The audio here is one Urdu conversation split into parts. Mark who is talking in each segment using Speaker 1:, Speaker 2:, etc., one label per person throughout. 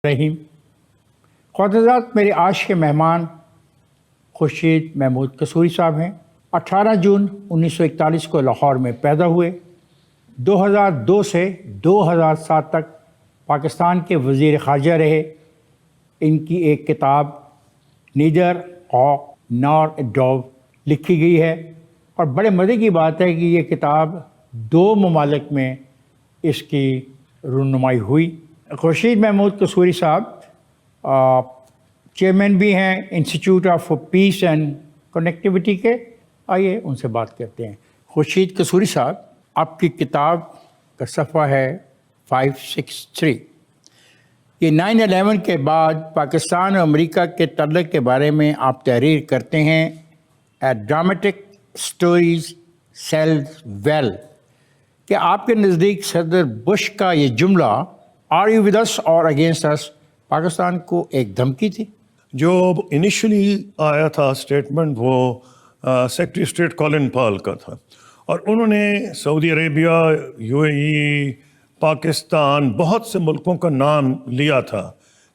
Speaker 1: رحیم خواتزات، میرے آج کے مہمان خورشید محمود قصوری صاحب ہیں۔ 18 جون 1941 کو لاہور میں پیدا ہوئے۔ 2002 سے 2007 تک پاکستان کے وزیر خارجہ رہے۔ ان کی ایک کتاب نیدر ہاک نار اے ڈوو لکھی گئی ہے، اور بڑے مزے کی بات ہے کہ یہ کتاب 2 ممالک میں اس کی رونمائی ہوئی۔ خورشید محمود قصوری صاحب چیئرمین بھی ہیں institute of peace and connectivity کے۔ آئیے ان سے بات کرتے ہیں۔ خورشید قصوری صاحب، آپ کی کتاب کا صفحہ ہے 563۔ یہ 9/11 کے بعد پاکستان اور امریکہ کے تعلق کے بارے میں آپ تحریر کرتے ہیں۔ اے ڈرامٹک اسٹوریز سیلز ویل۔ کہ آپ کے نزدیک صدر بش کا یہ جملہ آر یو ود اس اور اگینسٹ اس پاکستان کو ایک دھمکی تھی؟
Speaker 2: جو انیشلی آیا تھا اسٹیٹمنٹ، وہ سیکرٹری اسٹیٹ کولن پال کا تھا، اور انہوں نے سعودی عربیہ، یو اے ای، پاکستان، بہت سے ملکوں کا نام لیا تھا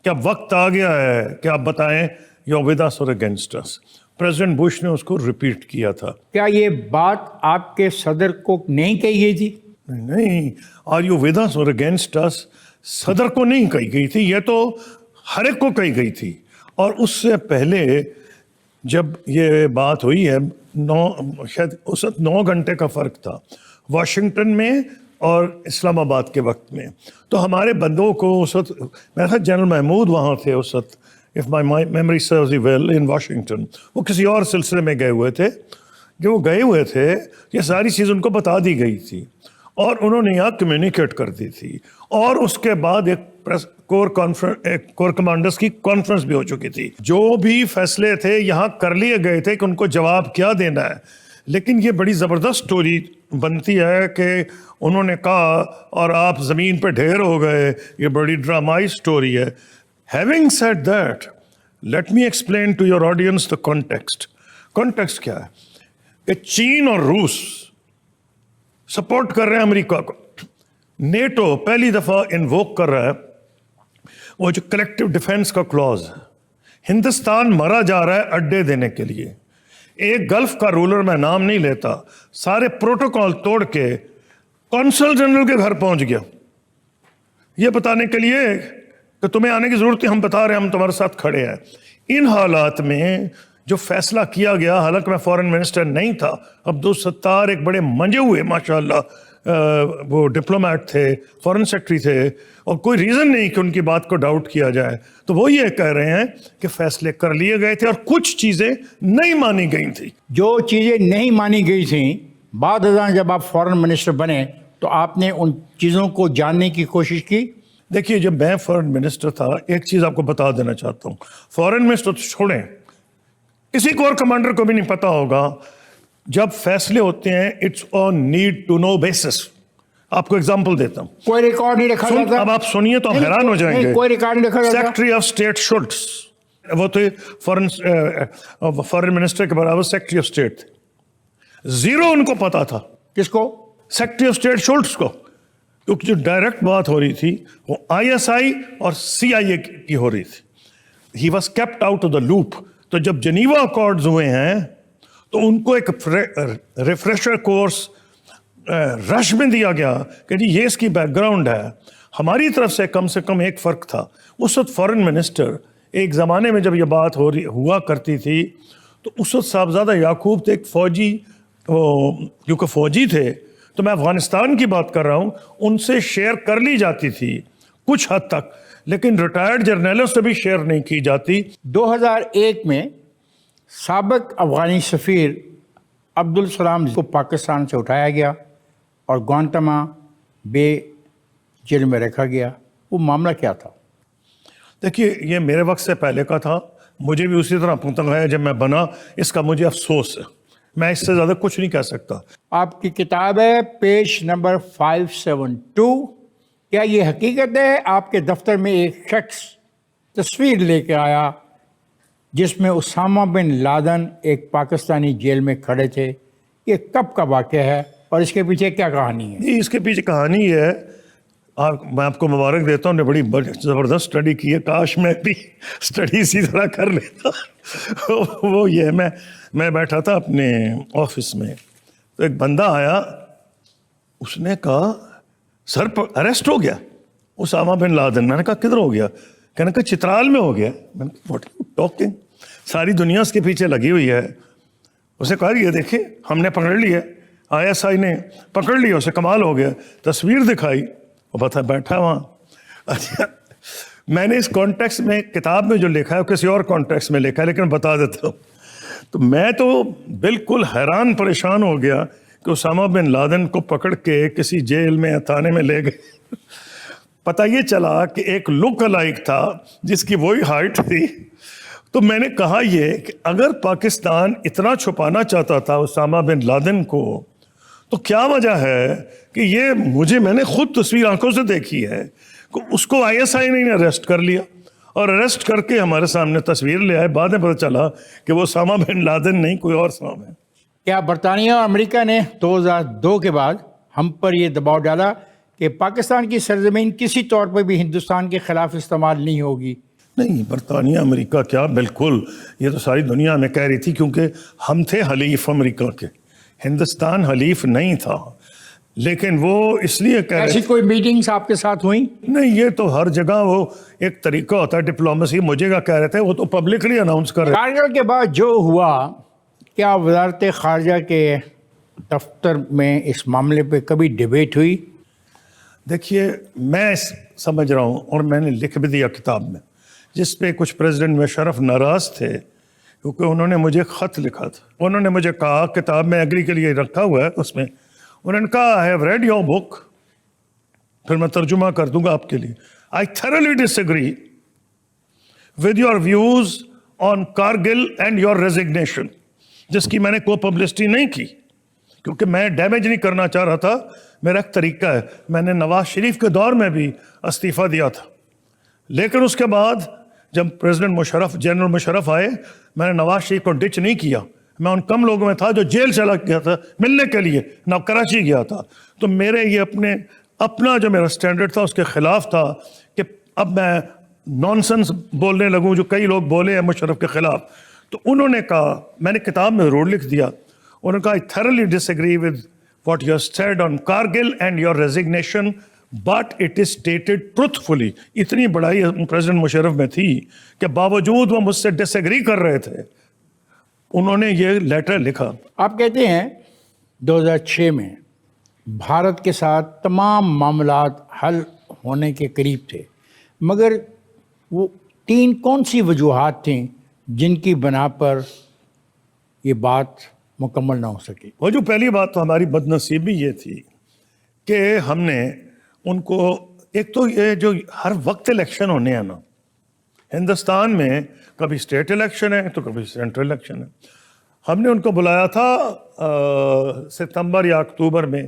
Speaker 2: کہ اب وقت آ گیا ہے کہ آپ بتائیں یو ود اس اور اگینسٹ اس۔ پریزیڈنٹ بش نے اس کو ریپیٹ کیا تھا۔
Speaker 1: کیا یہ بات آپ کے صدر کو نہیں کہی گئی تھی؟
Speaker 2: نہیں، آر یو ود اس اور اگینسٹ اس صدر کو نہیں کہی گئی تھی، یہ تو ہر ایک کو کہی گئی تھی۔ اور اس سے پہلے جب یہ بات ہوئی ہے، شاید اس وقت 9 گھنٹے کا فرق تھا واشنگٹن میں اور اسلام آباد کے وقت میں، تو ہمارے بندوں کو اس وقت، میرا خیال جنرل محمود وہاں تھے اس وقت، if my memory serves me well، in Washington. وہ کسی اور سلسلے میں گئے ہوئے تھے۔ جو وہ گئے ہوئے تھے، یہ ساری چیز ان کو بتا دی گئی تھی اور انہوں نے یہاں کمیونیکیٹ کر دی تھی، اور اس کے بعد ایک کور کمانڈرز کی کانفرنس بھی ہو چکی تھی۔ جو بھی فیصلے تھے یہاں کر لیے گئے تھے کہ ان کو جواب کیا دینا ہے، لیکن یہ بڑی زبردست سٹوری بنتی ہے کہ انہوں نے کہا اور آپ زمین پہ ڈھیر ہو گئے۔ یہ بڑی ڈرامائی سٹوری ہے۔ Having said that, let me explain to your audience the context۔ Context کیا ہے کہ چین اور روس سپورٹ کر رہے ہیں امریکہ کو۔ نیٹو پہلی دفعہ انووک کر رہا ہے وہ جو کلیکٹیو ڈیفینس کا کلوز ہے۔ ہندوستان مرا جا رہا ہے اڈے دینے کے لیے۔ ایک گلف کا رولر، میں نام نہیں لیتا، سارے پروٹوکول توڑ کے کونسل جنرل کے گھر پہنچ گیا، یہ بتانے کے لیے کہ تمہیں آنے کی ضرورت ہے، ہم بتا رہے ہیں، ہم تمہارے ساتھ کھڑے ہیں۔ ان حالات میں جو فیصلہ کیا گیا، حالانکہ میں فورن منسٹر نہیں تھا، عبدالستار ایک بڑے منجے ہوئے ماشاءاللہ وہ ڈپلومیٹ تھے، فورن سیکرٹری تھے، اور کوئی ریزن نہیں کہ ان کی بات کو ڈاؤٹ کیا جائے، تو وہ یہ کہہ رہے ہیں کہ فیصلے کر لیے گئے تھے اور کچھ چیزیں نہیں مانی گئی تھیں۔
Speaker 1: جو چیزیں نہیں مانی گئی تھیں، بعد ازاں جب آپ فورن منسٹر بنے تو آپ نے ان چیزوں کو جاننے کی کوشش کی؟
Speaker 2: دیکھیے، جب میں فورن منسٹر تھا، ایک چیز آپ کو بتا دینا چاہتا ہوں، فورن منسٹر تو چھوڑیں، کسی کور کمانڈر کو بھی نہیں پتا ہوگا، جب فیصلے ہوتے ہیں it's on need to know basis. آپ کو ایگزامپل دیتا ہوں،
Speaker 1: کوئی ریکارڈ نہیں رکھا جاتا؟
Speaker 2: اب آپ سنیے تو آپ حیران ہو جائیں گے۔
Speaker 1: کوئی ریکارڈ نہیں رکھا جاتا؟
Speaker 2: سیکرٹری آف اسٹیٹ شولٹس، وہ تو فورن منسٹر کے برابر سیکرٹری آف اسٹیٹ تھے، 0 ان کو پتا تھا۔
Speaker 1: کس کو؟
Speaker 2: سیکرٹری آف اسٹیٹ شولٹس کو، کیونکہ جو ڈائریکٹ بات ہو رہی تھی وہ ISI اور CIA کی ہو رہی تھی۔ He was kept out of the loop. تو جب جنیوا اکارڈز ہوئے ہیں تو ان کو ایک ریفریشر کورس رش میں دیا گیا کہ جی یہ اس کی بیک گراؤنڈ ہے۔ ہماری طرف سے کم ایک فرق تھا، اس وقت فورن منسٹر، ایک زمانے میں جب یہ بات ہوا کرتی تھی تو اس وقت صاحبزادہ یعقوب تھے، ایک فوجی، کیونکہ فوجی تھے تو میں افغانستان کی بات کر رہا ہوں، ان سے شیئر کر لی جاتی تھی کچھ حد تک، لیکن ریٹائرڈ جرنیلوں سے بھی شیئر نہیں کی جاتی۔
Speaker 1: 2001 میں سابق افغانی سفیر عبدالسلام کو پاکستان سے اٹھایا گیا اور گوانتانا بے جیل میں رکھا گیا۔ وہ معاملہ کیا تھا؟
Speaker 2: دیکھیے، یہ میرے وقت سے پہلے کا تھا، مجھے بھی اسی طرح پتنگایا جب میں بنا، اس کا مجھے افسوس ہے، میں اس سے زیادہ کچھ نہیں کہہ سکتا۔
Speaker 1: آپ کی کتاب ہے پیج نمبر 572۔ کیا یہ حقیقت ہے آپ کے دفتر میں ایک شخص تصویر لے کے آیا جس میں اسامہ بن لادن ایک پاکستانی جیل میں کھڑے تھے؟ یہ کب کا واقعہ ہے اور اس کے پیچھے کیا کہانی ہے؟
Speaker 2: جی، اس کے پیچھے کہانی ہے، میں آپ کو مبارک دیتا ہوں، نے بڑی زبردست اسٹڈی کی ہے، کاش میں بھی اسٹڈی اسی طرح کر لیتا. وہ یہ میں بیٹھا تھا اپنے آفس میں، تو ایک بندہ آیا، اس نے کہا سر اریسٹ ہو گیا اسامہ بن لادن. میں نے کہا کدھر ہو گیا؟ کہنے کا چترال میں ہو گیا. میں نے کہا واٹ آر یو ٹاکنگ، ساری دنیا اس کے پیچھے لگی ہوئی ہے. اسے کہا یہ دیکھیں ہم نے پکڑ لیا، ISI نے پکڑ لیا اسے، کمال ہو گیا. تصویر دکھائی، وہ بتا بیٹھا وہاں. اچھا میں نے اس کانٹیکس میں کتاب میں جو لکھا ہے وہ کسی اور کانٹیکس میں لکھا ہے، لیکن بتا دیتا ہوں. تو میں تو بالکل حیران پریشان ہو گیا کہ اسامہ بن لادن کو پکڑ کے کسی جیل میں تھانے میں لے گئے. پتہ یہ چلا کہ ایک لک الائک تھا جس کی وہی ہائٹ تھی. تو میں نے کہا یہ کہ اگر پاکستان اتنا چھپانا چاہتا تھا اسامہ بن لادن کو، تو کیا وجہ ہے کہ یہ میں نے خود تصویر آنکھوں سے دیکھی ہے کہ اس کو ISI نے اریسٹ کر لیا اور اریسٹ کر کے ہمارے سامنے تصویر لے آئے. بعد میں پتہ چلا کہ وہ اسامہ بن لادن نہیں، کوئی اور سام ہے.
Speaker 1: کیا برطانیہ اور امریکہ نے 2002 کے بعد ہم پر یہ دباؤ ڈالا کہ پاکستان کی سرزمین کسی طور پر بھی ہندوستان کے خلاف استعمال نہیں ہوگی؟
Speaker 2: نہیں، برطانیہ امریکہ کیا، بالکل یہ تو ساری دنیا میں کہہ رہی تھی، کیونکہ ہم تھے حلیف امریکہ کے، ہندوستان حلیف نہیں تھا. لیکن وہ اس لیے کہہ رہے
Speaker 1: ایسی کوئی میٹنگز آپ کے ساتھ ہوئیں؟
Speaker 2: نہیں، یہ تو ہر جگہ وہ ایک طریقہ ہوتا ہے ڈپلومیسی. مجھے کیا کہہ رہے تھے، وہ تو پبلکلی اناؤنس کر رہے تھے.
Speaker 1: کارگل کے بعد جو ہوا، کیا وزارت خارجہ کے دفتر میں اس معاملے پہ کبھی ڈیبیٹ ہوئی؟
Speaker 2: دیکھیے میں سمجھ رہا ہوں، اور میں نے لکھ بھی دیا کتاب میں، جس پہ کچھ پریزیڈنٹ مشرف ناراض تھے کیونکہ انہوں نے مجھے خط لکھا تھا. انہوں نے مجھے کہا، کتاب میں ایگری کے لیے رکھا ہوا ہے، اس میں انہوں نے کہا I have read your book، پھر میں ترجمہ کر دوں گا آپ کے لیے. I thoroughly disagree with your views on Kargil and your resignation، جس کی میں نے کوئی پبلسٹی نہیں کی کیونکہ میں ڈیمیج نہیں کرنا چاہ رہا تھا. میرا ایک طریقہ ہے، میں نے نواز شریف کے دور میں بھی استعفیٰ دیا تھا، لیکن اس کے بعد جب پریزیڈنٹ مشرف، جنرل مشرف آئے، میں نے نواز شریف کو ڈچ نہیں کیا. میں ان کم لوگوں میں تھا جو جیل چلا گیا تھا ملنے کے لیے، نہ کراچی گیا تھا. تو میرے یہ اپنا جو میرا سٹینڈرڈ تھا اس کے خلاف تھا کہ اب میں نانسنس بولنے لگوں جو کئی لوگ بولے ہیں مشرف کے خلاف. تو انہوں نے کہا، میں نے کتاب میں ضرور لکھ دیا، انہوں نے کہا I thoroughly disagree with what you have said on Kargil and your resignation but it is stated truthfully. اتنی بڑائی پریزیڈنٹ مشرف میں تھی کہ باوجود وہ مجھ سے ڈس ایگری کر رہے تھے، انہوں نے یہ لیٹر لکھا.
Speaker 1: آپ کہتے ہیں 2006 میں بھارت کے ساتھ تمام معاملات حل ہونے کے قریب تھے، مگر وہ 3 کون سی وجوہات تھیں جن کی بنا پر یہ بات مکمل نہ ہو سکی؟
Speaker 2: وہ جو پہلی بات تو ہماری بد نصیبی یہ تھی کہ ہم نے ان کو، ایک تو یہ جو ہر وقت الیکشن ہونے ہیں نا ہندوستان میں، کبھی اسٹیٹ الیکشن ہے تو کبھی سینٹرل الیکشن ہے. ہم نے ان کو بلایا تھا ستمبر یا اکتوبر میں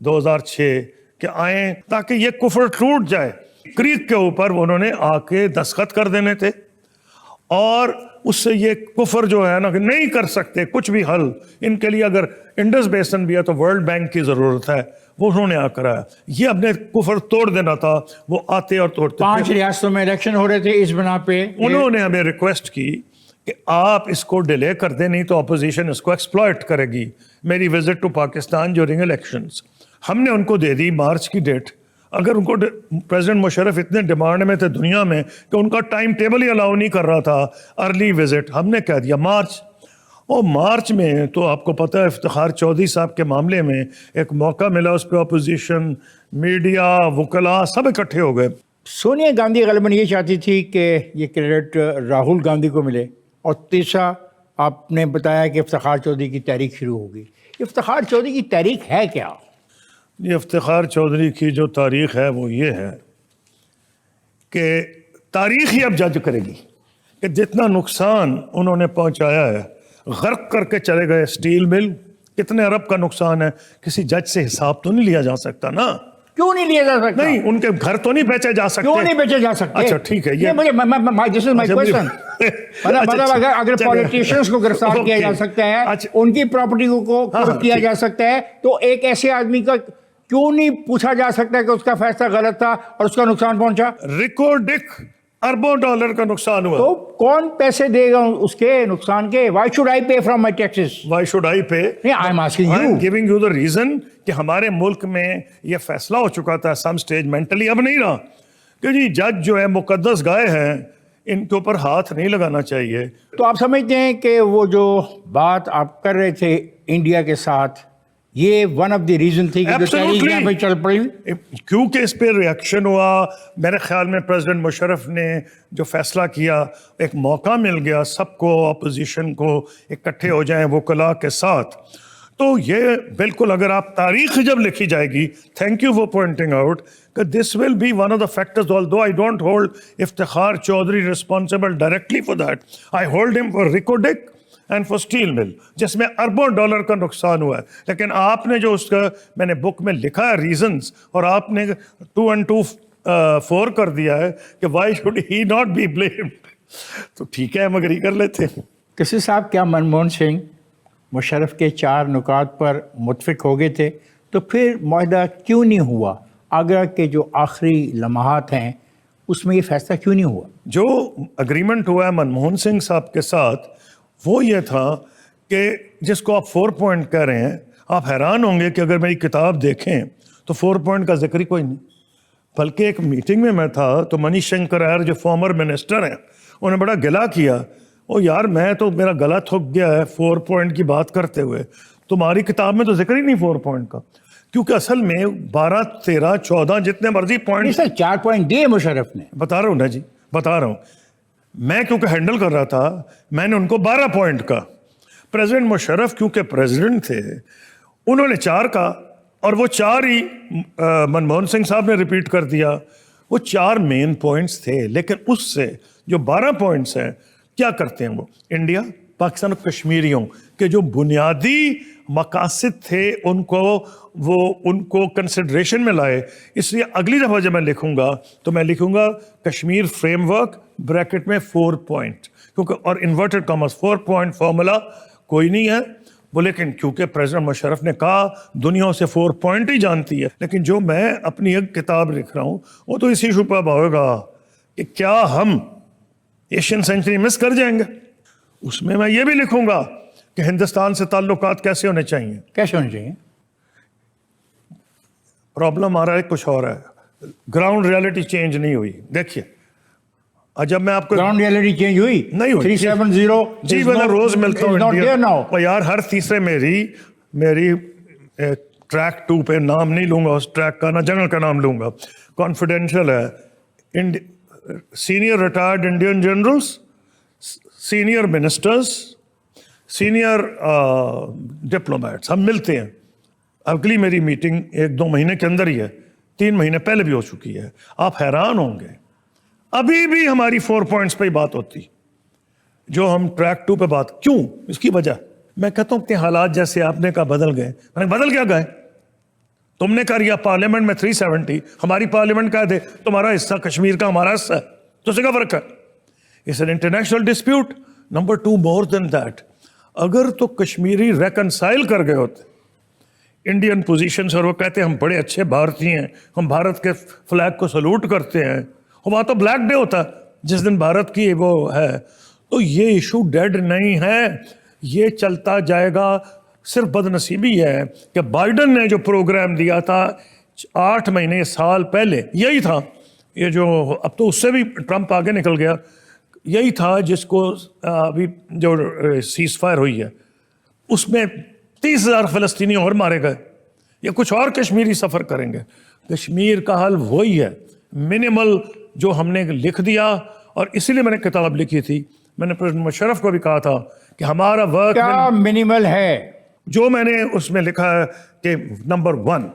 Speaker 2: 2006 کہ آئیں تاکہ یہ کفر ٹوٹ جائے. کریک کے اوپر انہوں نے آ کے دستخط کر دینے تھے، اور اس سے یہ کفر جو ہے نا کہ نہیں کر سکتے کچھ بھی حل. ان کے لیے اگر انڈس بیسن بھی ہے تو ورلڈ بینک کی ضرورت ہے، وہ انہوں نے آ کر آیا. یہ اپنے کفر توڑ دینا تھا، وہ آتے اور توڑتے.
Speaker 1: 5 ریاستوں میں الیکشن ہو رہے تھے، اس بنا پہ
Speaker 2: انہوں نے ہمیں ریکویسٹ کی کہ آپ اس کو ڈیلے کر دیں، نہیں تو اپوزیشن اس کو ایکسپلائٹ کرے گی. میری visit to Pakistan during elections ہم نے ان کو دے دی مارچ کی ڈیٹ. اگر ان کو پریزیڈنٹ مشرف اتنے ڈیمانڈ میں تھے دنیا میں کہ ان کا ٹائم ٹیبل ہی الاؤ نہیں کر رہا تھا ارلی وزٹ، ہم نے کہہ دیا مارچ. اور مارچ میں تو آپ کو پتہ ہے افتخار چودھری صاحب کے معاملے میں ایک موقع ملا، اس پہ اپوزیشن، میڈیا، وکلاء سب اکٹھے ہو گئے.
Speaker 1: سونیا گاندھی غالباً یہ چاہتی تھی کہ یہ کریڈٹ راہل گاندھی کو ملے، اور تیسرا آپ نے بتایا کہ افتخار چودھری کی تحریک شروع ہوگی. افتخار چودھری کی تحریک ہے کیا؟
Speaker 2: یہ افتخار چودھری کی جو تاریخ ہے وہ یہ ہے کہ تاریخ ہی اب جج کرے گی کہ جتنا نقصان انہوں نے پہنچایا ہے، غرق کر کے چلے گئے اسٹیل مل، کتنے ارب کا نقصان ہے. کسی جج سے حساب تو نہیں لیا جا سکتا نا.
Speaker 1: کیوں نہیں لیا جا سکتا؟
Speaker 2: نہیں، ان کے گھر تو نہیں بیچے جا سکتے.
Speaker 1: کیوں نہیں بیچے جا سکتے؟
Speaker 2: اچھا ٹھیک ہے، یہ
Speaker 1: مجھے دس از مائی کوسچن. مطلب اگر پالیٹیشینس کو گرفتار کیا جا سکتا ہے، ان کی پراپرٹی کو کیا جا سکتا ہے، تو ایک ایسے آدمی کا کیوں نہیں پوچھا جا سکتا کہ اس کا فیصلہ غلط تھا اور اس کا نقصان پہنچا؟
Speaker 2: ریکارڈک اربوں ڈالر کا نقصان ہوا.
Speaker 1: تو کون پیسے دے گا اس کے نقصان کے؟ Why should I pay from my taxes?
Speaker 2: Why should I pay?
Speaker 1: نہیں، I am asking
Speaker 2: I
Speaker 1: you.
Speaker 2: am giving you the reason کہ ہمارے ملک میں یہ فیصلہ ہو چکا تھا سم سٹیج مینٹلی، اب نہیں رہا کہ جی جج جو ہے مقدس گائے ہیں، ان کے اوپر ہاتھ نہیں لگانا چاہیے.
Speaker 1: تو آپ سمجھتے ہیں کہ وہ جو بات آپ کر رہے تھے انڈیا کے ساتھ، یہ ون آف دی ریزن تھی کہ جو تحریک یہاں پہ چل پڑی؟
Speaker 2: کیونکہ اس پہ ریئیکشن ہوا، میرے خیال میں پریزیڈنٹ مشرف نے جو فیصلہ کیا، ایک موقع مل گیا سب کو، اپوزیشن کو اکٹھے ہو جائیں وکلاء کے ساتھ. تو یہ بالکل اگر آپ تاریخ جب لکھی جائے گی، thank you for pointing out کہ this will be one of the factors, although I don't hold Iftikhar Chaudhry responsible directly for that. I hold him for Ricodic and for Steel Mill، جس میں اربوں ڈالر کا نقصان ہوا ہے. لیکن آپ نے جو اس کا میں نے بک میں لکھا ہے ریزنز، اور آپ نے 2 and 2 4 کر دیا ہے کہ why should he not be blamed. تو ٹھیک ہے، ہم اگری کر لیتے ہیں.
Speaker 1: کسی صاحب، کیا منموہن سنگھ مشرف کے 4 نکات پر متفق ہو گئے تھے؟ تو پھر معاہدہ کیوں نہیں ہوا؟ آگرہ کے جو آخری لمحات ہیں اس میں یہ فیصلہ کیوں نہیں ہوا؟
Speaker 2: جو اگریمنٹ ہوا ہے منموہن سنگھ صاحب کے ساتھ، وہ یہ تھا کہ جس کو آپ 4 پوائنٹ کہہ رہے ہیں، آپ حیران ہوں گے کہ اگر میری کتاب دیکھیں تو 4 پوائنٹ کا ذکر ہی کوئی نہیں. بلکہ ایک میٹنگ میں تھا تو منی شنکر ایئر جو فارمر منسٹر ہیں، انہوں نے بڑا گلا کیا، او یار میں تو میرا گلا تھک گیا ہے 4 پوائنٹ کی بات کرتے ہوئے، تمہاری کتاب میں تو ذکر ہی نہیں 4 پوائنٹ کا. کیونکہ اصل میں 12 13 14 جتنے مرضی پوائنٹ،
Speaker 1: سر 4 پوائنٹ دیے مشرف نے.
Speaker 2: بتا رہا ہوں نا جی، بتا رہا ہوں. میں کیونکہ ہینڈل کر رہا تھا، میں نے ان کو 12 پوائنٹ کا. پریزیڈنٹ مشرف کیونکہ پریزیڈنٹ تھے، انہوں نے 4 کا، اور وہ 4 ہی منموہن سنگھ صاحب نے ریپیٹ کر دیا. وہ 4 مین پوائنٹس تھے، لیکن اس سے جو 12 پوائنٹس ہیں، کیا کرتے ہیں وہ انڈیا، پاکستان اور کشمیریوں کے جو بنیادی مقاصد تھے ان کو کنسیڈریشن میں لائے. اس لیے اگلی دفعہ جب میں لکھوں گا تو میں لکھوں گا کشمیر فریم ورک بریکٹ میں 4 پوائنٹ، کیونکہ اور انورٹڈ کامرس 4 پوائنٹ فارمولا کوئی نہیں ہے وہ. لیکن کیونکہ پریزیڈنٹ مشرف نے کہا دنیا اسے 4 پوائنٹ ہی جانتی ہے. لیکن جو میں اپنی ایک کتاب لکھ رہا ہوں وہ تو اسی ایشو پہ ہوگا کہ کیا ہم ایشین سینچری مس کر جائیں گے. اس میں یہ بھی لکھوں گا کہ ہندوستان سے تعلقات کیسے ہونے چاہیے.
Speaker 1: کیسے ہونے چاہیے؟
Speaker 2: پرابلم آ رہا ہے کچھ اور ہے، گراؤنڈ ریالٹی چینج نہیں ہوئی. دیکھیے جب میں آپ کو
Speaker 1: گراؤنڈ ریالٹی چینج ہوئی
Speaker 2: نہیں ہوئی
Speaker 1: 370
Speaker 2: جی، میں روز ملتا ہوں یار، ہر تیسرے میری ٹریک 2 پہ نام نہیں لوں گا، اس ٹریک کا نہ جنگل کا نام لوں گا، کانفیڈینشیل ہے. Senior retired Indian generals, senior ministers, senior diplomats, ہم ملتے ہیں. اگلی میری میٹنگ 1-2 مہینے کے اندر ہی ہے، 3 مہینے پہلے بھی ہو چکی ہے. آپ حیران ہوں گے ابھی بھی ہماری 4 پوائنٹس پہ ہی بات ہوتی جو ہم ٹریک 2 پہ بات. کیوں؟ اس کی وجہ میں کہتا ہوں کہ حالات جیسے آپ نے کہا بدل گئے. میں نے بدل کیا گئے؟ تم نے کہا پارلیمنٹ میں 370، ہماری پارلیمنٹ کہہ دے تمہارا حصہ کشمیر کا ہمارا حصہ ہے، تو اس سے کیا فرق ہے؟ It's an international dispute. Number 2 more than that, اگر تو کشمیری ریکنسائل کر گئے ہوتے انڈین پوزیشن سے، اور وہ کہتے ہیں ہم بڑے اچھے بھارتی ہیں، ہم بھارت کے فلیگ کو سلوٹ کرتے ہیں، وہاں تو بلیک ڈے ہوتا جس دن بھارت کی وہ ہے. تو یہ ایشو ڈیڈ نہیں ہے، یہ چلتا جائے گا. صرف بدنصیبی ہے کہ بائیڈن نے جو پروگرام دیا تھا 8 مہینے سال پہلے، یہی تھا، یہ جو اب تو اس سے بھی ٹرمپ آگے نکل گیا، یہی تھا جس کو ابھی جو سیز فائر ہوئی ہے اس میں 30,000 فلسطینی اور مارے گئے، یا کچھ اور کشمیری سفر کریں گے. کشمیر کا حل وہی ہے منیمل جو ہم نے لکھ دیا، اور اسی لیے میں نے کتاب لکھی تھی. میں نے پریزیڈنٹ مشرف کو بھی کہا تھا کہ ہمارا ورک
Speaker 1: کیا منیمل ہے.
Speaker 2: جو میں نے اس میں لکھا ہے کہ نمبر 1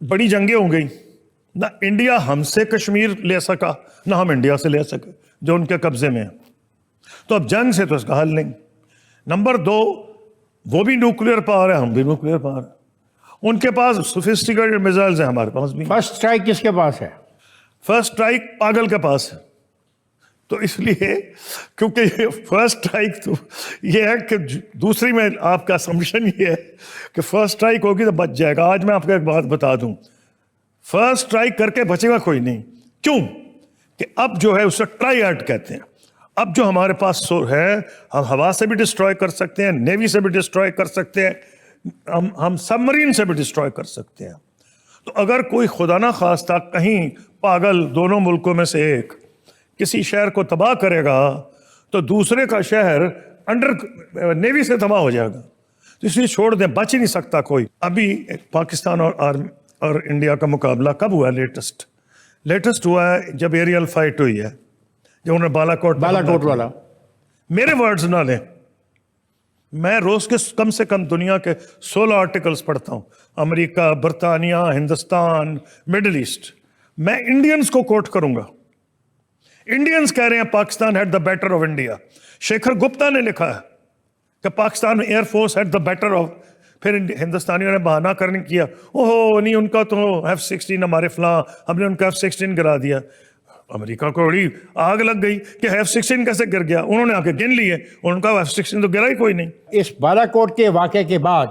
Speaker 2: بڑی جنگیں ہو گئی، نہ انڈیا ہم سے کشمیر لے سکا نہ ہم انڈیا سے لے سکے جو ان کے قبضے میں ہے، تو اب جنگ سے تو اس کا حل نہیں. نمبر 2 وہ بھی نیوکلیئر پاور ہے، ہم بھی نیوکلیئر پاور ہے، ان کے پاس سوفسٹیکیٹڈ میزائلز ہیں، ہمارے پاس بھی.
Speaker 1: فرسٹ اسٹرائک کس کے پاس ہے؟
Speaker 2: فرسٹ اسٹرائک پاگل کے پاس ہے. تو اس لیے کیونکہ فرسٹ اسٹرائک تو یہ ہے کہ دوسری میں آپ کا اسمپشن یہ ہے کہ فرسٹ اسٹرائک ہوگی تو بچ جائے گا. آج میں آپ کو ایک بات بتا دوں, فرسٹ اسٹرائک کر کے بچے گا کوئی نہیں. کیوں کہ اب جو ہے اسے ٹرائی ایٹ کہتے ہیں. اب جو ہمارے پاس ہے, ہم ہوا سے بھی ڈسٹروائے کر سکتے ہیں, نیوی سے بھی ڈسٹروائے کر سکتے ہیں, ہم سب مرین سے بھی ڈسٹروائے کر سکتے ہیں. تو اگر کوئی خدا نہ خواستہ کہیں پاگل دونوں ملکوں میں سے ایک کسی شہر کو تباہ کرے گا تو دوسرے کا شہر انڈر نیوی سے تباہ ہو جائے گا. تو اس لیے چھوڑ دیں, بچ ہی نہیں سکتا کوئی. ابھی پاکستان اور انڈیا کا مقابلہ کب ہوا ہے؟ لیٹسٹ ہوا ہے جب ایریل فائٹ ہوئی ہے, جو انہوں نے بالا کوٹ
Speaker 1: والا.
Speaker 2: میرے ورڈز نہ لیں, میں روز کے کم سے کم دنیا کے 16 آرٹیکلز پڑھتا ہوں, امریکہ, برطانیہ, ہندوستان, مڈل ایسٹ. میں انڈینز کو کوٹ کروں گا. انڈینز کہہ رہے ہیں Pakistan had the better of India. Shekhar Gupta نے لکھا ہے کہ Pakistan air force had the better of. پھر ہندوستانیوں نے بہانہ کرنے کیا, اوہ نہیں ان کا تو F-16 ہمارے فلاں, ہم نے ان کا F-16 گرا دیا. امریکہ کو بڑی آگ لگ گئی کہ F-16 کیسے گر گیا. انہوں نے آ کے گن لیے, ان کا F-16 تو گرا ہی کوئی نہیں.
Speaker 1: اس بالا کوٹ کے واقعے کے بعد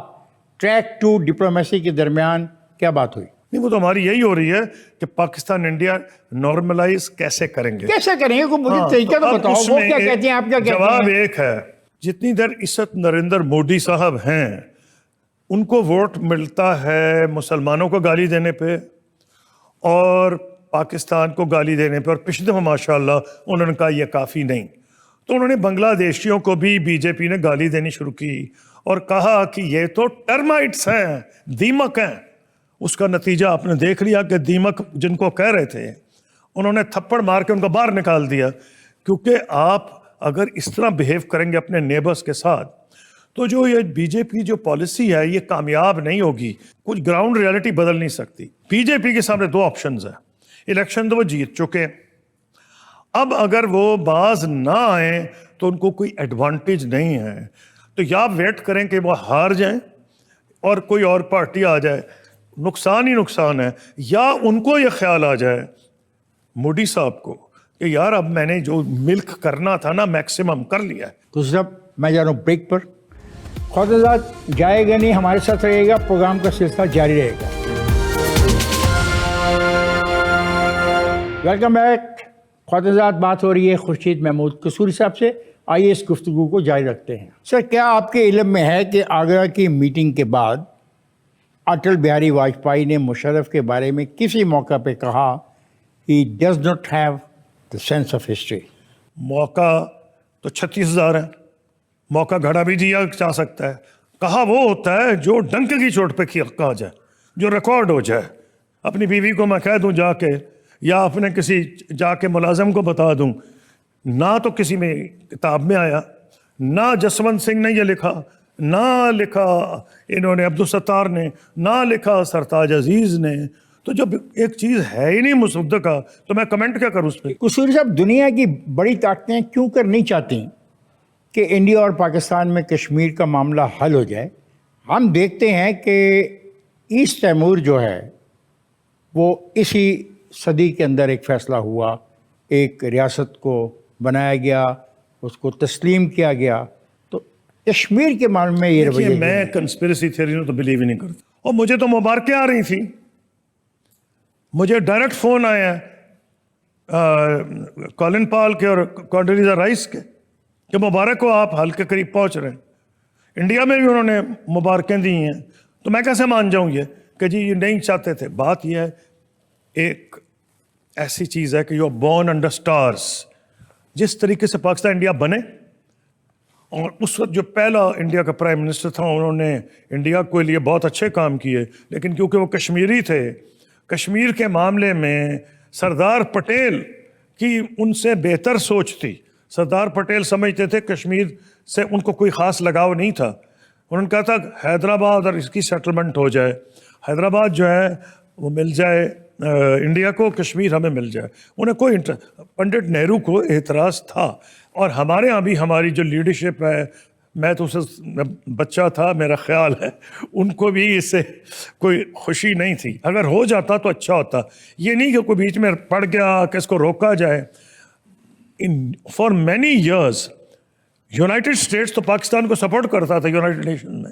Speaker 1: ٹریک ٹو ڈپلومیسی کے درمیان کیا بات ہوئی؟
Speaker 2: نہیں, وہ تو ہماری یہی ہو رہی ہے کہ پاکستان انڈیا نارملائز کیسے کریں گے.
Speaker 1: کیسے کریں گے؟ کوئی مجھے طریقہ تو بتاؤ. وہ کیا کہتے ہیں, آپ کیا کہتے ہیں؟
Speaker 2: جواب ایک ہے, جتنی دیر عزت نریندر مودی صاحب ہیں ان کو ووٹ ملتا ہے مسلمانوں کو گالی دینے پہ اور پاکستان کو گالی دینے پہ, اور پچھلے دفعہ ماشاءاللہ انہوں نے کہا یہ کافی نہیں, تو انہوں نے بنگلہ دیشیوں کو بھی بی جے پی نے گالی دینی شروع کی اور کہا کہ یہ تو ٹرمائٹس ہیں, دیمک ہیں. اس کا نتیجہ آپ نے دیکھ لیا کہ دیمک جن کو کہہ رہے تھے انہوں نے تھپڑ مار کے ان کو باہر نکال دیا. کیونکہ آپ اگر اس طرح بیہیو کریں گے اپنے نیبرز کے ساتھ تو جو یہ بی جے پی جو پالیسی ہے یہ کامیاب نہیں ہوگی. کچھ گراؤنڈ ریالٹی بدل نہیں سکتی. بی جے پی کے سامنے 2 آپشنز ہیں. الیکشن تو وہ جیت چکے, اب اگر وہ باز نہ آئیں تو ان کو کوئی ایڈوانٹیج نہیں ہے. تو یا ویٹ کریں کہ وہ ہار جائیں اور کوئی اور پارٹی آ جائے, نقصان ہی نقصان ہے, یا ان کو یہ خیال آ جائے مودی صاحب کو کہ یار اب میں نے جو ملک کرنا تھا نا میکسیمم کر لیا ہے.
Speaker 1: تو صاحب میں جا رہا ہوں بریک پر. خواجہ جائے گا نہیں, ہمارے ساتھ رہے گا, پروگرام کا سلسلہ جاری رہے گا. Welcome back. خواجہ بات ہو رہی ہے خورشید محمود قصوری صاحب سے. آئیے اس گفتگو کو جاری رکھتے ہیں. سر, کیا آپ کے علم میں ہے کہ آگرہ کی میٹنگ کے بعد اٹل بہاری واجپئی نے مشرف کے بارے میں کسی موقع پہ کہا he does not have the sense of history؟
Speaker 2: موقع تو 36,000 ہیں, موقع گھڑا بھی جیا جا سکتا ہے. کہا وہ ہوتا ہے جو ڈنک کی چوٹ پہ کہا جائے, جو ریکارڈ ہو جائے. اپنی بیوی کو میں کہہ دوں جا کے, یا اپنے کسی جا کے ملازم کو بتا دوں, نہ تو کسی میں کتاب میں آیا, نہ جسونت سنگھ نے یہ لکھا, نہ لکھا انہوں نے عبدالستار نے, نہ لکھا سرتاج عزیز نے. تو جب ایک چیز ہے ہی نہیں مصدقہ تو میں کمنٹ کیا کروں اس پہ؟
Speaker 1: قصوری صاحب, دنیا کی بڑی طاقتیں کیوں کر نہیں چاہتی کہ انڈیا اور پاکستان میں کشمیر کا معاملہ حل ہو جائے؟ ہم دیکھتے ہیں کہ ایسٹ تیمور جو ہے وہ اسی صدی کے اندر ایک فیصلہ ہوا, ایک ریاست کو بنایا گیا, اس کو تسلیم کیا گیا. تو کشمیر کے معاملے میں یہ رویہ,
Speaker 2: میں کنسپریسی تھیوری تو بلیو ہی نہیں کرتا. اور مجھے تو مبارکیں آ رہی تھیں, مجھے ڈائریکٹ فون آیا کالن پال کے اور کانڈولیزا رائس کے کہ مبارک ہو, آپ حل کے قریب پہنچ رہے ہیں. انڈیا میں بھی انہوں نے مبارکیں دی ہیں. تو میں کیسے مان جاؤں یہ کہ جی یہ نہیں چاہتے تھے؟ بات یہ ہے, ایک ایسی چیز ہے کہ یو بورن انڈر سٹارز. جس طریقے سے پاکستان انڈیا بنے, اور اس وقت جو پہلا انڈیا کا پرائم منسٹر تھا انہوں نے انڈیا کے لیے بہت اچھے کام کیے, لیکن کیونکہ وہ کشمیری تھے, کشمیر کے معاملے میں سردار پٹیل کی ان سے بہتر سوچ تھی. سردار پٹیل سمجھتے تھے کشمیر سے ان کو کوئی خاص لگاؤ نہیں تھا. انہوں نے کہا تھا حیدرآباد اور اس کی سیٹلمنٹ ہو جائے, حیدرآباد جو ہے وہ مل جائے انڈیا کو, کشمیر ہمیں مل جائے. انہیں کوئی پنڈت نہرو کو اعتراض تھا. اور ہمارے یہاں بھی ہماری جو لیڈرشپ ہے, میں تو اسے بچہ تھا, میرا خیال ہے ان کو بھی اس سے کوئی خوشی نہیں تھی. اگر ہو جاتا تو اچھا ہوتا, یہ نہیں کہ کوئی بیچ میں پڑ گیا کہ اس کو روکا جائے. For many years United States تو پاکستان کو سپورٹ کرتا تھا یونائٹڈ نیشن میں.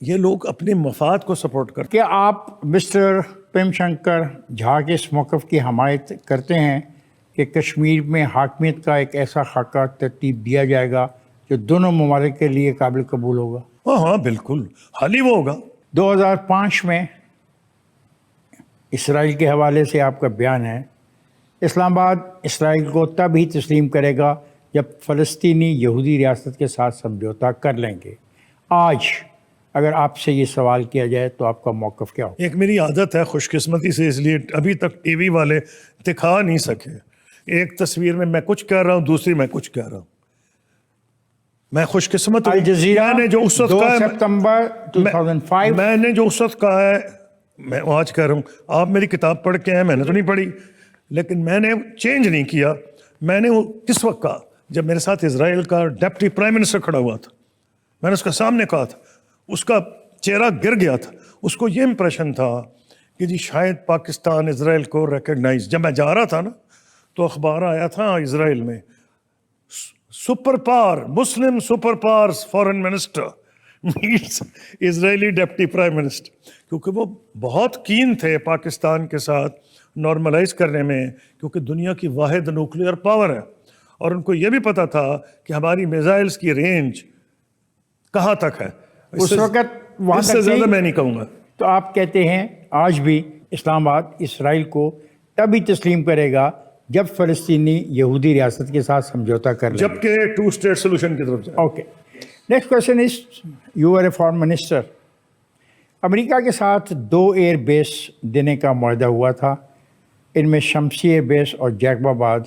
Speaker 2: یہ لوگ اپنے مفاد کو سپورٹ کرتے.
Speaker 1: کیا آپ مسٹر پریم شنکر جھا کے اس موقف کی حمایت کرتے ہیں کہ کشمیر میں حاکمیت کا ایک ایسا خاکہ ترتیب دیا جائے گا جو دونوں ممالک کے لیے قابل قبول ہوگا؟
Speaker 2: ہاں بالکل، حال ہی وہ ہوگا.
Speaker 1: 2005 میں اسرائیل کے حوالے سے آپ کا بیان ہے، اسلام آباد اسرائیل کو تب ہی تسلیم کرے گا جب فلسطینی یہودی ریاست کے ساتھ سمجھوتا کر لیں گے. آج اگر آپ سے یہ سوال کیا جائے تو آپ کا موقف کیا ہو؟
Speaker 2: ایک میری عادت ہے خوش قسمتی سے، اس لیے ابھی تک ٹی وی والے دکھا نہیں سکے. ایک تصویر میں کچھ کہہ رہا ہوں، دوسری میں کچھ کہہ رہا ہوں. میں خوش قسمت ہوں.
Speaker 1: الجزیرہ
Speaker 2: میں نے جو اس وقت
Speaker 1: 2
Speaker 2: کہا ہے،
Speaker 1: ستمبر 2005
Speaker 2: میں نے جو اس وقت کہا ہے میں آج کہہ رہا ہوں. آپ میری کتاب پڑھ کے ہیں، میں نے تو نہیں پڑھی، لیکن میں نے چینج نہیں کیا. میں نے وہ کس وقت کہا جب میرے ساتھ اسرائیل کا ڈپٹی پرائم منسٹر کھڑا ہوا تھا. میں نے اس کے سامنے کہا تھا، اس کا چہرہ گر گیا تھا. اس کو یہ امپریشن تھا کہ جی شاید پاکستان اسرائیل کو ریکگنائز. جب میں جا رہا تھا نا تو اخبار آیا تھا اسرائیل میں، super power Muslim super power foreign minister meets Israeli deputy prime minister, کیونکہ وہ بہت کین تھے پاکستان کے ساتھ نارملائز کرنے میں، کیونکہ دنیا کی واحد نیوکلیئر پاور ہے. اور ان کو یہ بھی پتا تھا کہ ہماری میزائلز کی رینج کہاں تک ہے.
Speaker 1: اس وقت وہاں
Speaker 2: اس سے
Speaker 1: تک
Speaker 2: زیادہ
Speaker 1: تھی.
Speaker 2: میں نہیں کہوں گا.
Speaker 1: تو آپ کہتے ہیں آج بھی اسلام آباد اسرائیل کو تب ہی تسلیم کرے گا جب فلسطینی یہودی ریاست کے ساتھ سمجھوتا کر لیں گے.
Speaker 2: جبکہ 2 اسٹیٹ سولوشن کی طرف جائے.
Speaker 1: Okay, next question is you are a foreign minister. امریکہ کے ساتھ 2 ایئر بیس دینے کا معاہدہ ہوا تھا، ان میں شمسی ایئر بیس اور جیکب آباد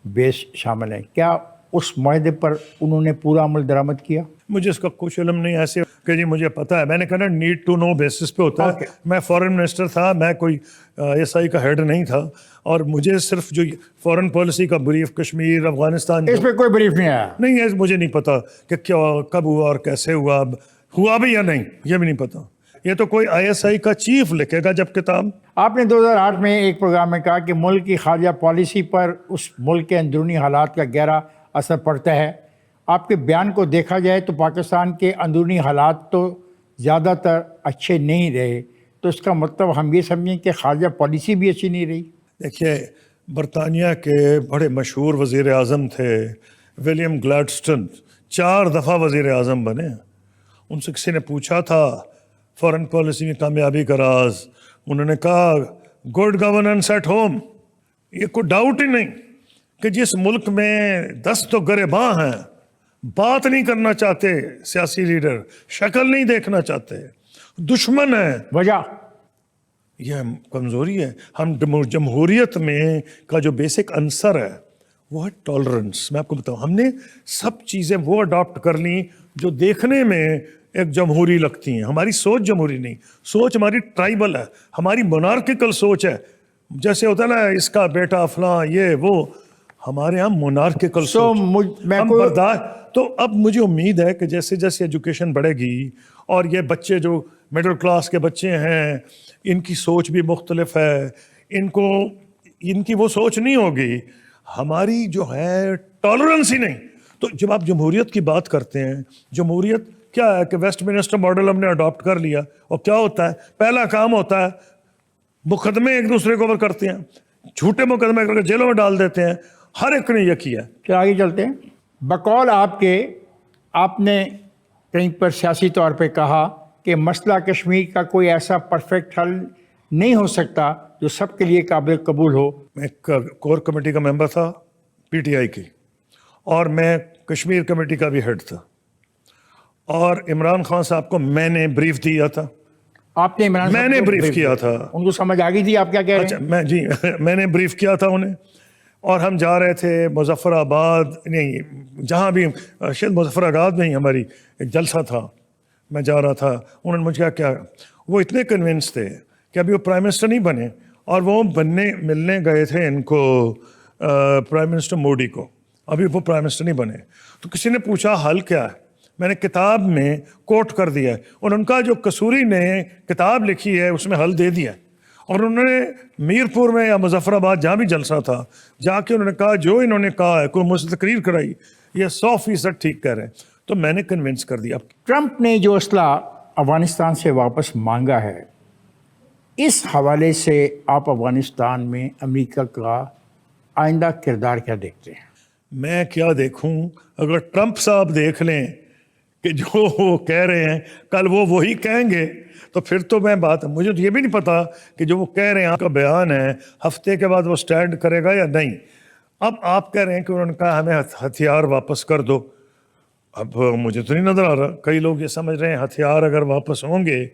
Speaker 1: بیس شامل ہیں. کیا اس معاہدے پر انہوں نے پورا عمل درآمد کیا؟
Speaker 2: مجھے اس کا کچھ علم نہیں، ایسے کہ جی مجھے پتا ہے. میں نے کہا نا نیڈ ٹو نو بیسس پہ ہوتا ہے. میں فارن منسٹر تھا، میں کوئی ایس آئی کا ہیڈ نہیں تھا، اور مجھے صرف جو فارن پالیسی کا بریف کشمیر افغانستان
Speaker 1: اس پہ کوئی بریف نہیں آیا؟
Speaker 2: نہیں ہے. مجھے نہیں پتا کہ کیا کب ہوا اور کیسے ہوا بھی یا نہیں، یہ بھی نہیں پتا. یہ تو کوئی آئی ایس آئی کا چیف لکھے گا جب کتاب.
Speaker 1: آپ نے 2008 میں ایک پروگرام میں کہا کہ ملک کی خارجہ پالیسی پر اس ملک کے اندرونی حالات کا گہرا اثر پڑتا ہے. آپ کے بیان کو دیکھا جائے تو پاکستان کے اندرونی حالات تو زیادہ تر اچھے نہیں رہے، تو اس کا مطلب ہم یہ سمجھیں کہ خارجہ پالیسی بھی اچھی نہیں رہی؟
Speaker 2: دیکھیے، برطانیہ کے بڑے مشہور وزیر اعظم تھے ولیم گلیڈسٹن، 4 دفعہ وزیر اعظم بنے. ان سے کسی نے پوچھا تھا فارن پالیسی میں کامیابی کا راز، انہوں نے کہا گڈ گورننس ایٹ ہوم. یہ کوئی ڈاؤٹ ہی نہیں کہ جس ملک میں 10 تو گریباں ہیں، بات نہیں کرنا چاہتے سیاسی لیڈر، شکل نہیں دیکھنا چاہتے، دشمن ہیں،
Speaker 1: وجہ
Speaker 2: یہ کمزوری ہے. ہم جمہوریت میں کا جو بیسک عنصر ہے وہ ہے ٹالرنس. میں آپ کو بتاؤں، ہم نے سب چیزیں وہ اڈاپٹ کر لیں جو دیکھنے میں ایک جمہوری لگتی ہیں. ہماری سوچ جمہوری نہیں، سوچ ہماری ٹرائبل ہے، ہماری مونارکیکل سوچ ہے. جیسے ہوتا ہے نا اس کا بیٹا فلاں یہ وہ، ہمارے یہاں مونارکیکل سوچ. ہم برداشت. تو اب مجھے امید ہے کہ جیسے جیسے ایجوکیشن بڑھے گی اور یہ بچے جو مڈل کلاس کے بچے ہیں ان کی سوچ بھی مختلف ہے، ان کی وہ سوچ نہیں ہوگی. ہماری جو ہے ٹالرنس ہی نہیں. تو جب آپ جمہوریت کی بات کرتے ہیں، جمہوریت کیا ہے کہ ویسٹ منسٹر ماڈل ہم نے اڈاپٹ کر لیا، اور کیا ہوتا ہے، پہلا کام ہوتا ہے مقدمے ایک دوسرے کے اوپر کرتے ہیں، جھوٹے مقدمے کر کے جیلوں میں ڈال دیتے ہیں. ہر ایک نے یہ کیا.
Speaker 1: چل آگے چلتے ہیں. بقول آپ نے کہیں پر سیاسی طور پہ کہا کہ مسئلہ کشمیر کا کوئی ایسا پرفیکٹ حل نہیں ہو سکتا جو سب کے لیے قابل قبول ہو.
Speaker 2: میں ایک کور کمیٹی کا ممبر تھا پی ٹی آئی کی، اور میں کشمیر کمیٹی کا بھی ہیڈ تھا، اور عمران خان صاحب کو میں نے بریف دیا تھا.
Speaker 1: آپ نے عمران
Speaker 2: میں نے بریف کیا تھا.
Speaker 1: ان کو سمجھ آ گئی تھی آپ کیا کہہ رہے ہیں؟
Speaker 2: میں نے بریف کیا تھا انہیں، اور ہم جا رہے تھے مظفر آباد، نہیں جہاں بھی شاید مظفر آباد میں ہی ہماری ایک جلسہ تھا، میں جا رہا تھا. انہوں نے مجھے کیا وہ اتنے کنونس تھے کہ ابھی وہ پرائم منسٹر نہیں بنے، اور وہ ملنے گئے تھے ان کو پرائم منسٹر مودی کو، ابھی وہ پرائم منسٹر نہیں بنے. تو کسی نے پوچھا حل کیا ہے، میں نے کتاب میں کوٹ کر دیا ہے، اور ان کا جو کسوری نے کتاب لکھی ہے اس میں حل دے دیا ہے. اور انہوں نے میرپور میں یا مظفر آباد جہاں بھی جلسہ تھا جا کے انہوں نے کہا جو انہوں نے کہا ہے، کوئی مجھ سے تقریر کرائی، یہ 100% ٹھیک کہہ رہے ہیں. تو میں نے کنونس کر دیا.
Speaker 1: ٹرمپ نے جو اسلحہ افغانستان سے واپس مانگا ہے، اس حوالے سے آپ افغانستان میں امریکہ کا آئندہ کردار کیا دیکھتے ہیں؟
Speaker 2: میں کیا دیکھوں؟ اگر ٹرمپ صاحب دیکھ لیں کہ جو وہ کہہ رہے ہیں کل وہ وہی کہیں گے تو پھر تو میں بات، مجھے تو یہ بھی نہیں پتا کہ جو وہ کہہ رہے ہیں، آپ کا بیان ہے، ہفتے کے بعد وہ سٹینڈ کرے گا یا نہیں. اب آپ کہہ رہے ہیں کہ انہوں نے کہا ہمیں ہتھیار واپس کر دو. اب مجھے تو نہیں نظر آ رہا. کئی لوگ یہ سمجھ رہے ہیں ہتھیار اگر واپس ہوں گے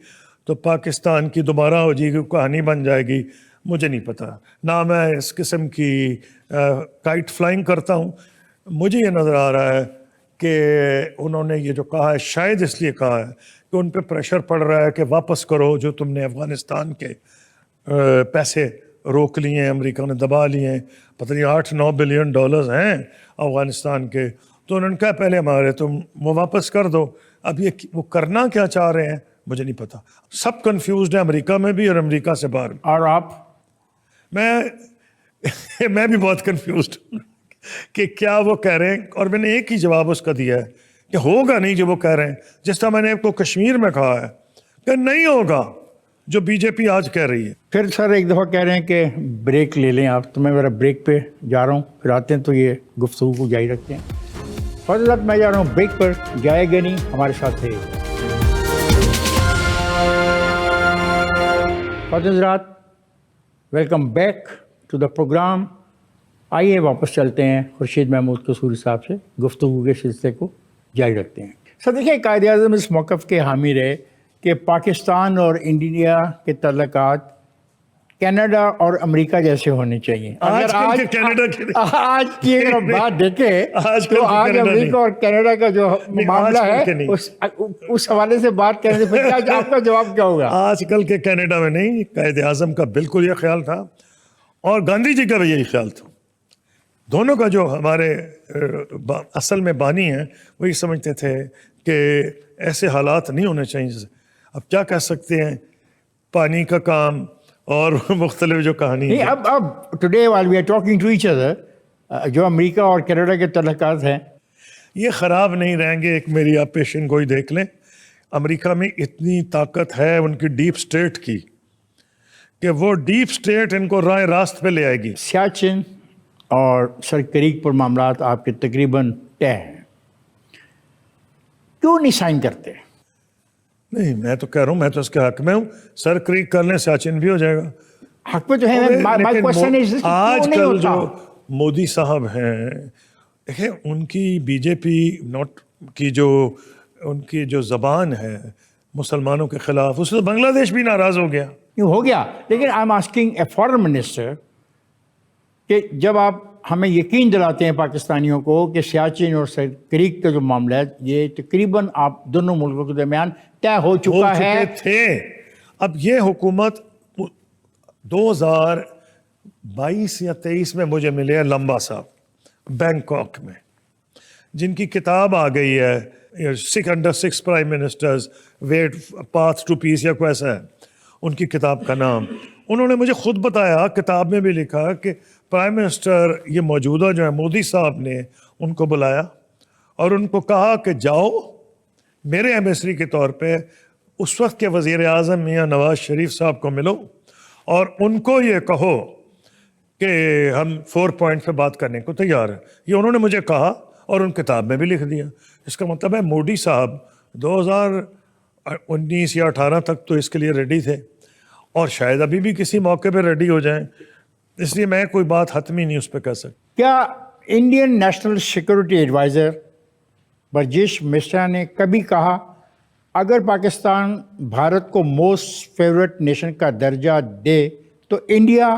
Speaker 2: تو پاکستان کی دوبارہ ہو جائے گی، کہانی بن جائے گی. مجھے نہیں پتا، نہ میں اس قسم کی کائٹ فلائنگ کرتا ہوں. مجھے یہ نظر آ رہا ہے کہ انہوں نے یہ جو کہا ہے شاید اس لیے کہا ہے کہ ان پہ پریشر پڑ رہا ہے کہ واپس کرو جو تم نے افغانستان کے پیسے روک لیے ہیں، امریکہ نے دبا لیے ہیں، پتہ نہیں 8-9 بلین ڈالرز ہیں افغانستان کے. تو انہوں نے کہا پہلے ہمارے تم وہ واپس کر دو. اب یہ وہ کرنا کیا چاہ رہے ہیں مجھے نہیں پتا. سب کنفیوزڈ ہیں، امریکہ میں بھی اور امریکہ سے باہر بھی.
Speaker 1: اور آپ؟
Speaker 2: میں بھی بہت کنفیوزڈ ہوں کہ کیا وہ کہہ رہے ہیں. اور میں نے ایک ہی جواب اس کا دیا ہے کہ ہوگا نہیں جو وہ کہہ رہے ہیں. جس طرح میں نے آپ کو کشمیر میں کہا ہے کہ نہیں ہوگا جو بی جے پی آج کہہ رہی ہے.
Speaker 1: پھر سر ایک دفعہ کہہ رہے ہیں کہ بریک لے لیں آپ، تو میں میرا بریک پہ جا رہا ہوں، پھر آتے ہیں تو یہ گفتگو کو جاری رکھتے ہیں. فضلت میں جا رہا ہوں بریک پر، جائے گا نہیں، ہمارے ساتھ ہے. حضرات welcome back to the program. آئیے واپس چلتے ہیں خورشید محمود قصوری صاحب سے، گفتگو کے سلسلے کو جاری رکھتے ہیں. سر دیکھیے، قائد اعظم اس موقف کے حامی رہے کہ پاکستان اور انڈیا کے تعلقات کینیڈا اور امریکہ جیسے ہونے چاہیے. اگر آج کی اگر بات دیکھیں تو آج امریکہ اور کینیڈا کا جو معاملہ ہے اس حوالے سے بات کرنے سے پھر آپ کا جواب کیا ہوگا؟
Speaker 2: آج کل کے کینیڈا میں نہیں، قائد اعظم کا بالکل یہ خیال تھا اور گاندھی جی کا بھی یہی خیال تھا. دونوں کا جو ہمارے اصل میں بانی ہیں وہی سمجھتے تھے کہ ایسے حالات نہیں ہونے چاہیے. اب کیا کہہ سکتے ہیں، پانی کا کام اور مختلف جو کہانی
Speaker 1: نہیں. اب today while we are talking to each other جو امریکہ اور کینیڈا کے تعلقات ہیں
Speaker 2: یہ خراب نہیں رہیں گے. ایک میری آپ پیشن گوئی دیکھ لیں، امریکہ میں اتنی طاقت ہے ان کی ڈیپ سٹیٹ کی کہ وہ ڈیپ سٹیٹ ان کو راہ راست پہ لے آئے گی.
Speaker 1: سیاچن اور سر کریک پر معاملات آپ کے تقریباً طے ہیں، کیوں نہیں سائن کرتے؟
Speaker 2: نہیں، میں تو کہہ رہا ہوں، میں تو اس کے حق میں ہوں. سر کریک کر لیں، سیاچن بھی ہو جائے گا.
Speaker 1: حق پہ تو ہے.
Speaker 2: آج کل جو مودی صاحب ہیں، دیکھیں ان کی بی جے پی کی جو ان کی جو زبان ہے مسلمانوں کے خلاف، اس سے بنگلہ دیش بھی ناراض ہو گیا.
Speaker 1: ہو گیا. لیکن I am asking a foreign minister کہ جب آپ ہمیں یقین دلاتے ہیں پاکستانیوں کو کہ سیاچن اور سر کریک کا جو معاملہ ہے یہ تقریباً آپ دونوں ملکوں کے درمیان طے ہو چکا ہے
Speaker 2: تھے. اب یہ حکومت 2022 یا 23 میں مجھے ملے ہیں لمبا صاحب بینکاک میں، جن کی کتاب آ گئی ہے under 6 prime ministers wait path to peace یا کوئی ایسا ہے ان کی کتاب کا نام. انہوں نے مجھے خود بتایا، کتاب میں بھی لکھا کہ پرائم منسٹر یہ موجودہ جو ہے مودی صاحب نے ان کو بلایا اور ان کو کہا کہ جاؤ میرے ایمبیسڈر کے طور پہ اس وقت کے وزیر اعظم میاں نواز شریف صاحب کو ملو اور ان کو یہ کہو کہ ہم 4 پوائنٹ پہ بات کرنے کو تیار ہیں. یہ انہوں نے مجھے کہا اور ان کتاب میں بھی لکھ دیا. اس کا مطلب ہے مودی صاحب 2019 یا 18 تک تو اس کے لیے ریڈی تھے اور شاید ابھی بھی کسی موقع پہ ریڈی ہو جائیں. اس لیے میں کوئی بات حتمی نہیں اس پہ کہہ سکتا.
Speaker 1: کیا Indian national security adviser Brajesh Mishra نے کبھی کہا اگر پاکستان بھارت کو موسٹ فیورٹ نیشن کا درجہ دے تو India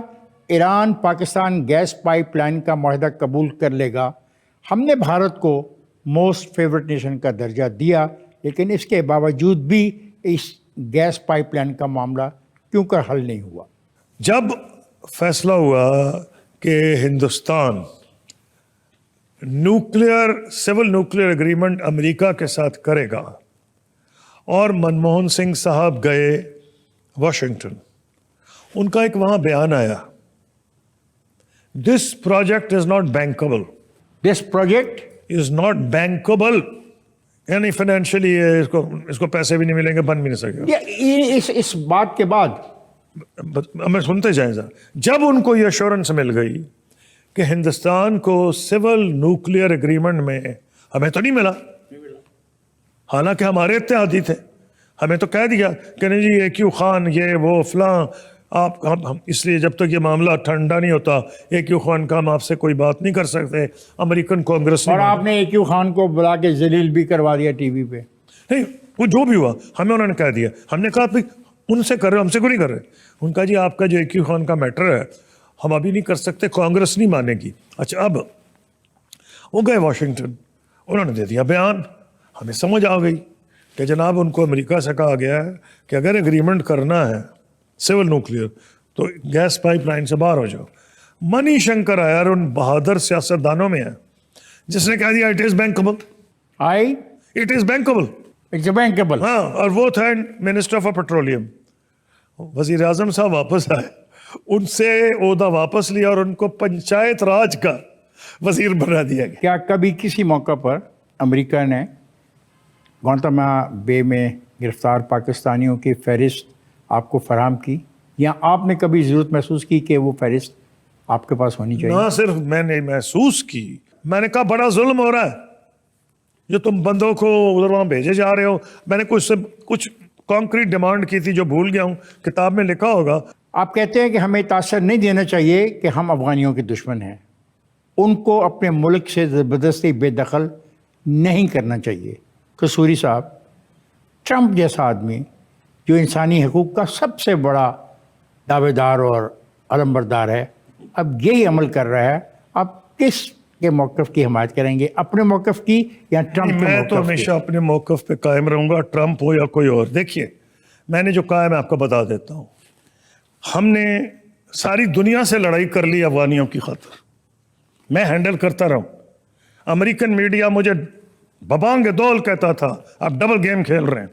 Speaker 1: Iran Pakistan gas pipeline کا معاہدہ قبول کر لے گا؟ ہم نے بھارت کو موسٹ فیورٹ نیشن کا درجہ دیا لیکن اس کے باوجود بھی اس گیس پائپ لائن کا معاملہ کیوں کر حل نہیں ہوا؟
Speaker 2: جب فیصلہ ہوا کہ ہندوستان سول نیوکلیئر اگریمنٹ امریکہ کے ساتھ کرے گا اور منموہن سنگھ صاحب گئے واشنگٹن ان کا ایک وہاں بیان آیا, this project is not bankable,
Speaker 1: this project
Speaker 2: is not bankable, یعنی فائنینشلی اس کو پیسے بھی نہیں ملیں گے, بن بھی نہیں سکے گا.
Speaker 1: اس بات کے بعد
Speaker 2: ہمیں سنتے جائیں ذرا. جب ان کو یہ ایشورنس مل گئی کہ ہندوستان کو سول نیوکلیئر ایگریمنٹ میں, ہمیں تو نہیں ملا, حالانکہ ہمارے اتحادی تھے, ہمیں تو کہہ دیا کہ نہیں جی AQ خان یہ وہ فلاں, آپ ہم اس لیے جب تک یہ معاملہ ٹھنڈا نہیں ہوتا AQ خان کا ہم آپ سے کوئی بات نہیں کر سکتے, امریکن کانگریس
Speaker 1: اور آپ نے AQ خان کو بلا کے ذلیل بھی کروا دیا ٹی وی پہ.
Speaker 2: نہیں, وہ جو بھی ہوا ہمیں انہوں نے کہہ دیا. ہم نے کہا آپ ان سے کر رہے, ہم سے کوئی نہیں کر رہے. ان کا جی آپ کا جو AQ خان کا میٹر ہے ہم ابھی نہیں کر سکتے, کانگریس نہیں مانے گی. اچھا, اب وہ گئے واشنگٹن, انہوں نے دے دیا بیان, ہمیں سمجھ آ گئی کہ جناب ان کو امریکہ سے کہا گیا ہے کہ اگر ایگریمنٹ کرنا ہے سول نیوکلیئر تو گیس پائپ لائن سے باہر ہو جاؤ. منی شنکر آیا اور ان بہادر سیاستدانوں میں ہے جس نے کہہ دیا it is bankable, it is bankable,
Speaker 1: it's bankable.
Speaker 2: ہاں. اور وہ تھے منسٹر فار پیٹرولیم. وزیر اعظم صاحب واپس آئے, ان سے عہدہ واپس لیا اور ان کو پنچایت راج کا وزیر بنا دیا گیا.
Speaker 1: کیا کبھی کسی موقع پر امریکہ نے گوانتانا بے میں گرفتار پاکستانیوں کی فہرست آپ کو فراہم کی, یا آپ نے کبھی ضرورت محسوس کی کہ وہ فہرست آپ کے پاس ہونی چاہیے؟
Speaker 2: نہ صرف میں نے محسوس کی, میں نے کہا بڑا ظلم ہو رہا ہے جو تم بندوں کو ادھر وہاں بھیجے جا رہے ہو. میں نے کچھ کانکریٹ ڈیمانڈ کی تھی جو بھول گیا ہوں, کتاب میں لکھا ہوگا.
Speaker 1: آپ کہتے ہیں کہ ہمیں تاثر نہیں دینا چاہیے کہ ہم افغانیوں کے دشمن ہیں, ان کو اپنے ملک سے زبردستی بے دخل نہیں کرنا چاہیے. قصوری صاحب, ٹرمپ جیسا آدمی جو انسانی حقوق کا سب سے بڑا دعوے دار اور علمبردار ہے, اب یہی عمل کر رہا ہے, آپ کس کے موقف کی حمایت کریں گے, اپنے موقف کی یا ٹرمپ کے
Speaker 2: میں
Speaker 1: موقف
Speaker 2: تو
Speaker 1: کی؟
Speaker 2: ہمیشہ اپنے موقف پہ قائم رہوں گا, ٹرمپ ہو یا کوئی اور. دیکھیے, میں نے جو کہا ہے میں آپ کو بتا دیتا ہوں. ہم نے ساری دنیا سے لڑائی کر لی افغانیوں کی خاطر, میں ہینڈل کرتا رہا ہوں. امریکن میڈیا مجھے ببانگ دول کہتا تھا آپ ڈبل گیم کھیل رہے ہیں,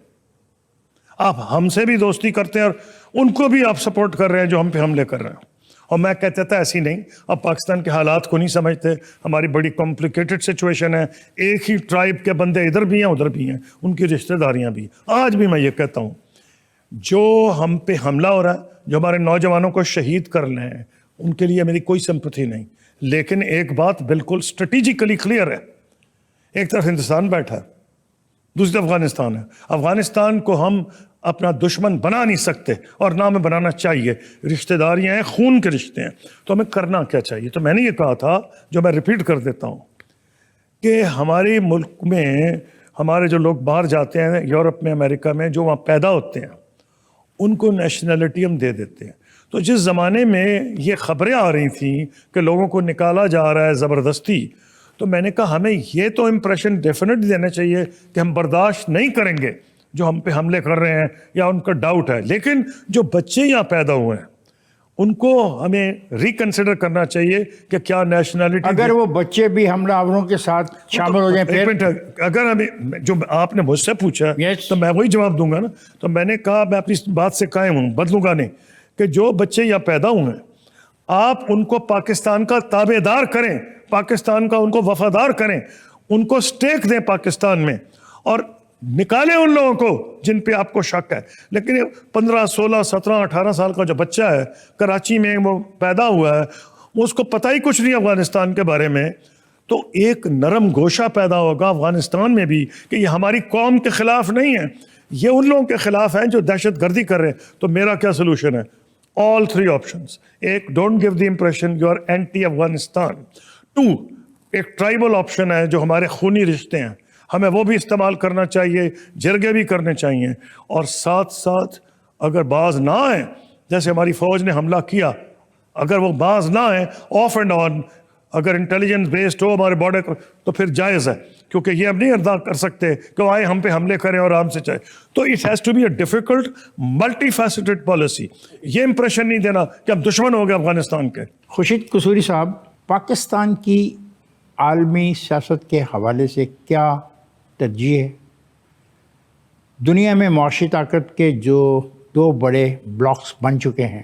Speaker 2: آپ ہم سے بھی دوستی کرتے ہیں اور ان کو بھی آپ سپورٹ کر رہے ہیں جو ہم پہ حملے کر رہے ہیں. اور میں کہتا تھا ایسی نہیں, آپ پاکستان کے حالات کو نہیں سمجھتے, ہماری بڑی کمپلیکیٹڈ سچویشن ہے, ایک ہی ٹرائب کے بندے ادھر بھی ہیں ادھر بھی ہیں, ان کی رشتہ داریاں بھی. آج بھی میں یہ کہتا ہوں, جو ہم پہ حملہ ہو رہا ہے, جو ہمارے نوجوانوں کو شہید کر رہے ہیں, ان کے لیے میری کوئی سمپتھی نہیں. لیکن ایک بات بالکل اسٹریٹجیکلی کلیئر ہے, ایک طرف ہندوستان بیٹھا ہے, دوسری طرف افغانستان ہے. افغانستان کو ہم اپنا دشمن بنا نہیں سکتے اور نہ ہمیں بنانا چاہیے. رشتہ داریاں ہیں, خون کے رشتے ہیں, تو ہمیں کرنا کیا چاہیے؟ تو میں نے یہ کہا تھا, جو میں ریپیٹ کر دیتا ہوں, کہ ہمارے ملک میں ہمارے جو لوگ باہر جاتے ہیں, یورپ میں, امریکہ میں, جو وہاں پیدا ہوتے ہیں, ان کو نیشنلٹی ہم دے دیتے ہیں. تو جس زمانے میں یہ خبریں آ رہی تھیں کہ لوگوں کو نکالا جا رہا ہے زبردستی, تو میں نے کہا ہمیں یہ تو امپریشن ڈیفینیٹ دینا چاہیے کہ ہم برداشت نہیں کریں گے جو ہم پہ حملے کر رہے ہیں یا ان کا ڈاؤٹ ہے. لیکن جو بچے یہاں پیدا ہوئے ہیں ان کو ہمیں ریکنسیڈر کرنا چاہیے کہ کیا نیشنلٹی,
Speaker 1: اگر وہ بچے بھی حملہ آوروں کے ساتھ شامل ہو جائیں پھر.
Speaker 2: اگر ہمیں جو آپ نے مجھ سے پوچھا
Speaker 1: Yes.
Speaker 2: تو میں وہی جواب دوں گا نا. تو میں نے کہا میں اپنی بات سے قائم ہوں, بدلوں گا نہیں, کہ جو بچے یہاں پیدا ہوئے ہیں آپ ان کو پاکستان کا تابع دار کریں, پاکستان کا ان کو وفادار کریں, ان کو سٹیک دیں پاکستان میں, اور نکالیں ان لوگوں کو جن پہ آپ کو شک ہے. لیکن 15, 16, 17, 18 سال کا جو بچہ ہے کراچی میں وہ پیدا ہوا ہے, وہ اس کو پتہ ہی کچھ نہیں افغانستان کے بارے میں, تو ایک نرم گوشہ پیدا ہوگا افغانستان میں بھی کہ یہ ہماری قوم کے خلاف نہیں ہے, یہ ان لوگوں کے خلاف ہیں جو دہشت گردی کر رہے ہیں. تو میرا کیا سلوشن ہے؟ all 3 options. ایک, don't give the impression you are anti Afghanistan. 2, ایک ٹرائبل آپشن ہے جو ہمارے خونی رشتے ہیں, ہمیں وہ بھی استعمال کرنا چاہیے, جرگے بھی کرنے چاہیے. اور ساتھ ساتھ اگر باز نہ آئیں, جیسے ہماری فوج نے حملہ کیا, اگر وہ باز نہ آئیں آف اینڈ آن, اگر انٹیلیجنس بیسڈ ہو ہمارے بارڈر پر, تو پھر جائز ہے, کیونکہ یہ ہم نہیں ادا کر سکتے کہ وہ آئے ہم پہ حملے کریں اور آرام سے چاہے. تو it has to be a difficult multi faceted policy. یہ امپریشن نہیں دینا کہ ہم دشمن ہو گئے افغانستان کے.
Speaker 1: خورشید قصوری صاحب, پاکستان کی عالمی سیاست کے حوالے سے کیا ترجیح ہے؟ دنیا میں معاشی طاقت کے جو 2 بڑے بلاکس بن چکے ہیں,